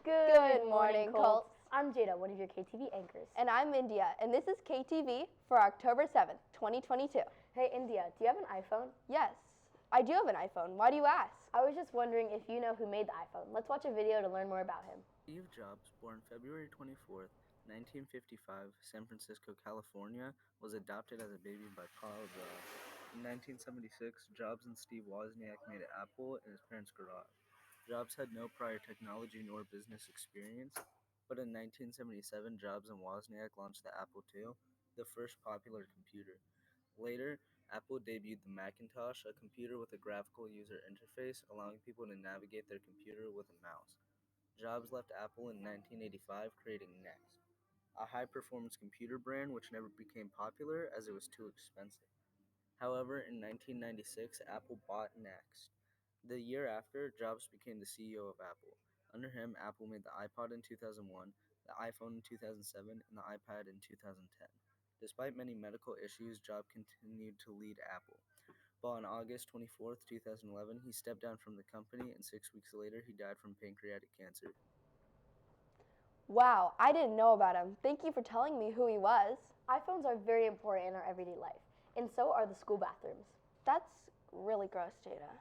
Good morning, Colts. I'm Jada, one of your KTV anchors. And I'm India, and this is KTV for October 7th, 2022. Hey, India, do you have an iPhone? Yes, I do have an iPhone. Why do you ask? I was just wondering if you know who made the iPhone. Let's watch a video to learn more about him. Steve Jobs, born February 24th, 1955, San Francisco, California, was adopted as a baby by Carl Jobs. In 1976, Jobs and Steve Wozniak made Apple in his parents' garage. Jobs had no prior technology nor business experience, but in 1977, Jobs and Wozniak launched the Apple II, the first popular computer. Later, Apple debuted the Macintosh, a computer with a graphical user interface, allowing people to navigate their computer with a mouse. Jobs left Apple in 1985, creating Next, a high-performance computer brand which never became popular as it was too expensive. However, in 1996, Apple bought Next. The year after, Jobs became the CEO of Apple. Under him, Apple made the iPod in 2001, the iPhone in 2007, and the iPad in 2010. Despite many medical issues, Jobs continued to lead Apple. But on August 24, 2011, he stepped down from the company, and 6 weeks later, he died from pancreatic cancer. Wow, I didn't know about him. Thank you for telling me who he was. iPhones are very important in our everyday life, and so are the school bathrooms. That's really gross, Jada.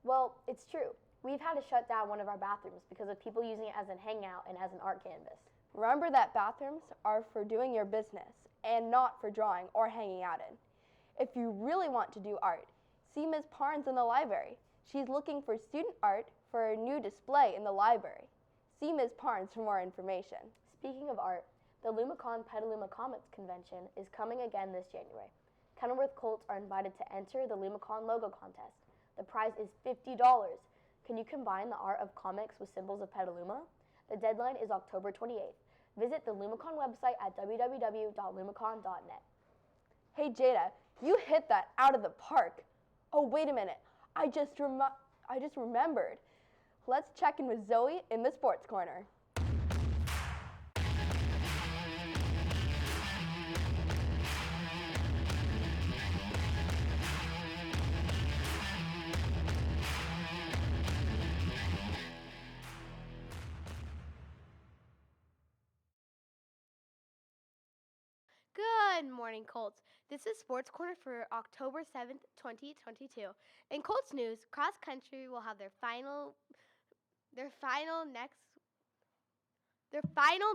Well, it's true. We've had to shut down one of our bathrooms because of people using it as a hangout and as an art canvas. Remember that bathrooms are for doing your business and not for drawing or hanging out in. If you really want to do art, see Ms. Parnes in the library. She's looking for student art for a new display in the library. See Ms. Parnes for more information. Speaking of art, the LumaCon Petaluma Comics Convention is coming again this January. Kenilworth Colts are invited to enter the LumaCon logo contest. The prize is $50. Can you combine the art of comics with symbols of Petaluma? The deadline is October 28th. Visit the LumaCon website at www.lumacon.net. Hey Jada, you hit that out of the park. Oh, wait a minute. I just remembered. Let's check in with Zoe in the sports corner. Good morning, Colts. This is Sports Corner for October 7th, 2022. In Colts news, cross country will have their final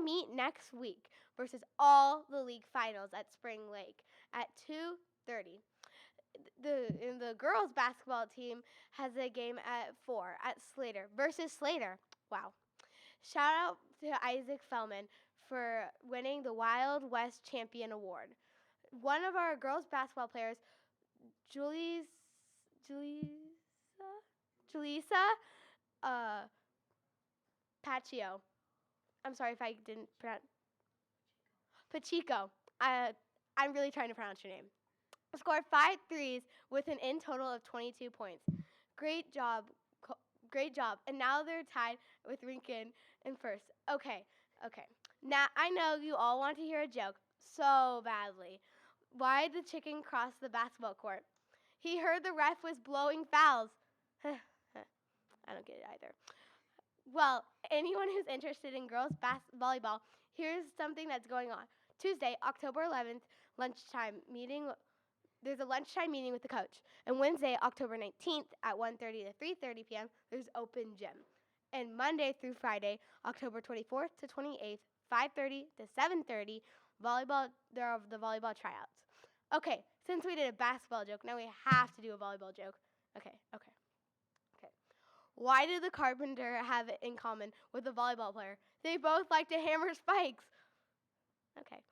meet next week versus all the league finals at Spring Lake at 2:30. The girls basketball team has a game at 4 at Slater versus Slater. Wow. Shout out to Isaac Fellman for winning the Wild West Champion Award. One of our girls basketball players, Julissa Pacheco. I'm sorry if I didn't pronounce. Pacheco. I'm really trying to pronounce your name. Scored 5 threes with an in total of 22 points. Great job. And now they're tied with Lincoln in first. Okay. Now, I know you all want to hear a joke so badly. Why did the chicken cross the basketball court? He heard the ref was blowing fouls. I don't get it either. Well, anyone who's interested in girls volleyball, here's something that's going on. Tuesday, October 11th, lunchtime meeting. There's a lunchtime meeting with the coach. And Wednesday, October 19th at 1:30 to 3:30 p.m., there's open gym. And Monday through Friday, October 24th to 28th, 5:30 to 7:30, there are the volleyball tryouts. Okay, since we did a basketball joke, now we have to do a volleyball joke. Okay. Why did the carpenter have it in common with the volleyball player? They both like to hammer spikes. Okay.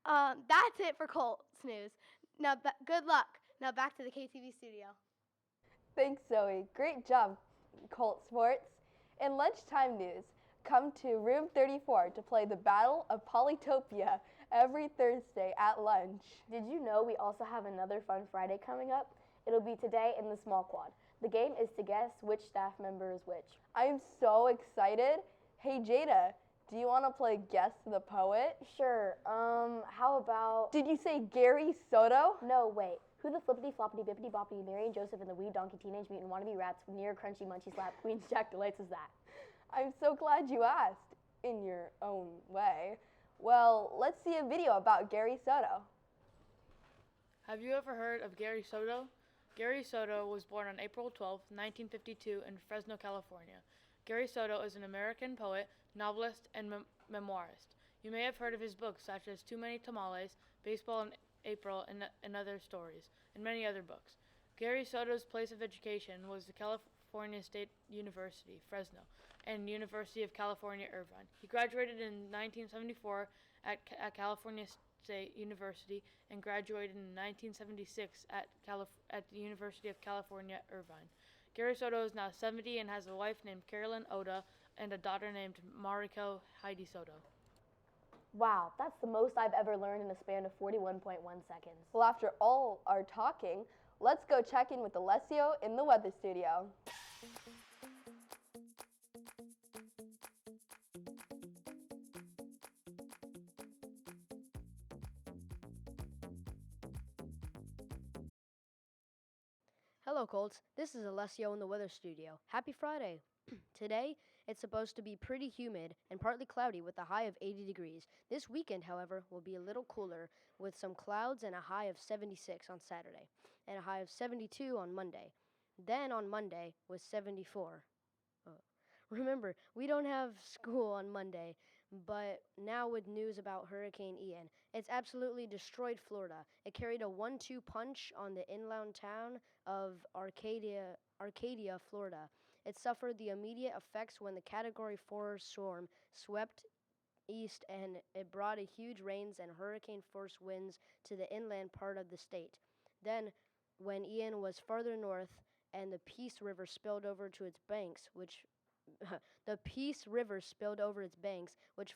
That's it for Colts news. Now, good luck. Now back to the KTV studio. Thanks, Zoe. Great job, Colt Sports. In lunchtime news, come to room 34 to play the Battle of Polytopia every Thursday at lunch. Did you know we also have another fun Friday coming up? It'll be today in the small quad. The game is to guess which staff member is which. I'm so excited. Hey, Jada, do you want to play Guess the Poet? Sure. How about... Did you say Gary Soto? No, wait. Who the flippity floppity bippity boppity Mary and Joseph and the wee donkey teenage mutant wannabe rats with near crunchy munchy slap Queen's Jack delights is that? I'm so glad you asked, in your own way. Well, let's see a video about Gary Soto. Have you ever heard of Gary Soto? Gary Soto was born on April 12, 1952 in Fresno, California. Gary Soto is an American poet, novelist, and memoirist. You may have heard of his books such as Too Many Tamales, Baseball in April, and Other Stories, and many other books. Gary Soto's place of education was the California State University, Fresno, and University of California, Irvine. He graduated in 1974 at California State University and graduated in 1976 at the University of California, Irvine. Gary Soto is now 70 and has a wife named Carolyn Oda and a daughter named Mariko Heidi Soto. Wow, that's the most I've ever learned in a span of 41.1 seconds. Well, after all our talking, let's go check in with Alessio in the weather studio. Hello, Colts. This is Alessio in the weather studio. Happy Friday. Today, it's supposed to be pretty humid and partly cloudy with a high of 80 degrees. This weekend, however, will be a little cooler with some clouds and a high of 76 on Saturday and a high of 72 on Monday. Then on Monday was 74. Remember, we don't have school on Monday, but now with news about Hurricane Ian, it's absolutely destroyed Florida. It carried a 1-2 punch on the inland town of Arcadia, Florida. It suffered the immediate effects when the Category 4 storm swept east, and it brought a huge rains and hurricane-force winds to the inland part of the state. Then, when Ian was farther north and the Peace River spilled over to its banks, which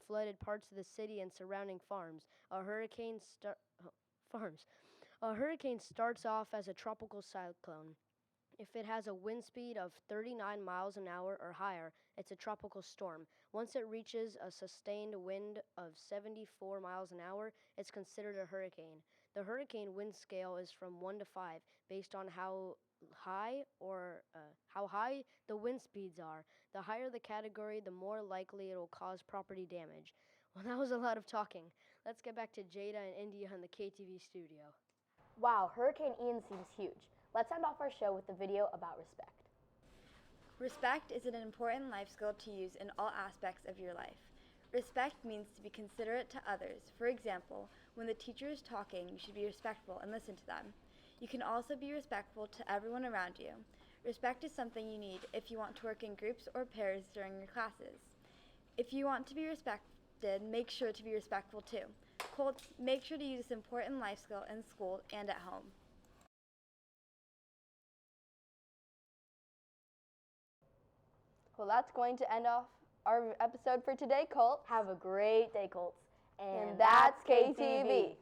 flooded parts of the city and surrounding farms. A hurricane starts off as a tropical cyclone. If it has a wind speed of 39 miles an hour or higher, it's a tropical storm. Once it reaches a sustained wind of 74 miles an hour, it's considered a hurricane. The hurricane wind scale is from 1 to 5, based on how high the wind speeds are. The higher the category, the more likely it will cause property damage. Well, that was a lot of talking. Let's get back to Jada and India in the KTV studio. Wow, Hurricane Ian seems huge. Let's end off our show with a video about respect. Respect is an important life skill to use in all aspects of your life. Respect means to be considerate to others. For example, when the teacher is talking, you should be respectful and listen to them. You can also be respectful to everyone around you. Respect is something you need if you want to work in groups or pairs during your classes. If you want to be respected, make sure to be respectful too. Colts, make sure to use this important life skill in school and at home. Well, that's going to end off our episode for today, Colts. Have a great day, Colts. And that's KTV.